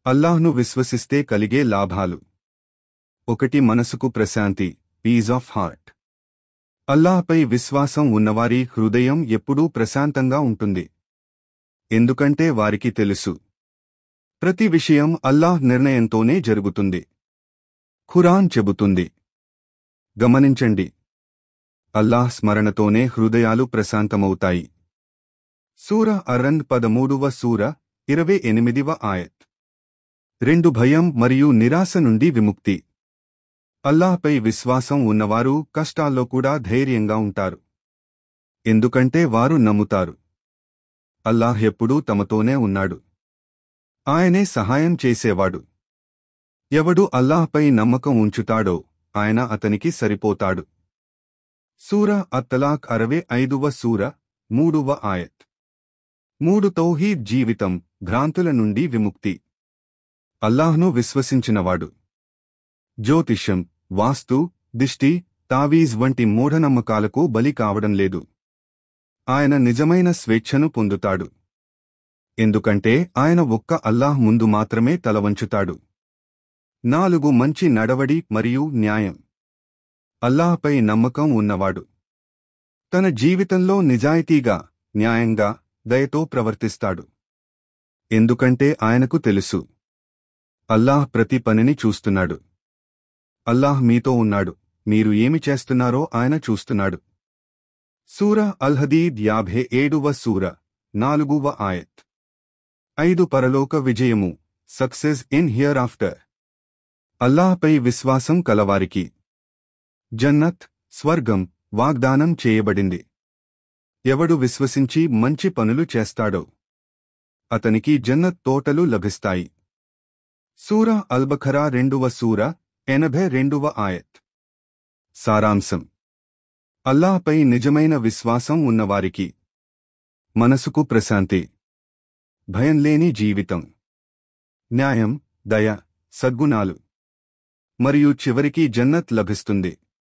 అల్లాహ్ను విశ్వసిస్తే కలిగే లాభాలు. 1. మనసుకు ప్రశాంతి, పీస్ ఆఫ్ హార్ట్. అల్లాహ్పై విశ్వాసం ఉన్నవారి హృదయం ఎప్పుడూ ప్రశాంతంగా ఉంటుంది. ఎందుకంటే వారికి తెలుసు, ప్రతి విషయం అల్లాహ్ నిర్ణయంతోనే జరుగుతుంది. ఖురాన్ చెబుతుంది. గమనించండి, అల్లాహ్ స్మరణతోనే హృదయాలు ప్రశాంతమవుతాయి. సూరా అర్-రద్ 13వ సూర 28వ ఆయత్. 2. భయం మరియు నిరాశ నుండి విముక్తి. అల్లాహ్పై విశ్వాసం ఉన్నవారు కష్టాల్లో కూడా ధైర్యంగా ఉంటారు. ఎందుకంటే వారు నమ్ముతారు, అల్లాహ్ ఎప్పుడూ తమతోనే ఉన్నాడు. ఆయనే సహాయం చేసేవాడు. ఎవడు అల్లాహ్పై నమ్మకం ఉంచుతాడో ఆయన అతనికి సరిపోతాడు. సూరా అత్-తలాక్ 65వ సూర 3వ ఆయత్. 3. తౌహీద్ జీవితం, భ్రాంతుల నుండి విముక్తి. అల్లాహ్ను విశ్వసించినవాడు జ్యోతిష్యం, వాస్తు, దిష్టి, తావీజ్ వంటి మూఢనమ్మకాలకు బలి కావడం లేదు. ఆయన నిజమైన స్వేచ్ఛను పొందుతాడు. ఎందుకంటే ఆయన ఒక్క అల్లాహ్ ముందు మాత్రమే తలవంచుతాడు. 4. మంచి నడవడి మరియు న్యాయం. అల్లాహ్పై నమ్మకం ఉన్నవాడు తన జీవితంలో నిజాయితీగా, న్యాయంగా, దయతో ప్రవర్తిస్తాడు. ఎందుకంటే ఆయనకు తెలుసు, అల్లాహ్ ప్రతి పనిని చూస్తున్నాడు. అల్లాహ్ మీతో ఉన్నాడు, మీరు ఏమి చేస్తున్నారో ఆయన చూస్తున్నాడు. సూరా అల్-హదీద్ 57వ సూర 4వ ఆయత్. 5. పరలోక విజయము, సక్సెస్ ఇన్ హియర్ ఆఫ్టర్. అల్లాహ్పై విశ్వాసం కలవారికి జన్నత్, స్వర్గం వాగ్దానం చేయబడింది. ఎవడు విశ్వసించి మంచి పనులు చేస్తాడో అతనికి జన్నత్ తోటలు లభిస్తాయి. సూరా అల్-బఖరా 2వ సూర 82వ ఆయత్. సారాంశం: అల్లాహ్పై నిజమైన విశ్వాసం ఉన్నవారికి మనసుకు ప్రశాంతి, భయం లేని జీవితం, న్యాయం, దయ, సద్గుణాలు మరియు చివరికి జన్నత్ లభిస్తుంది.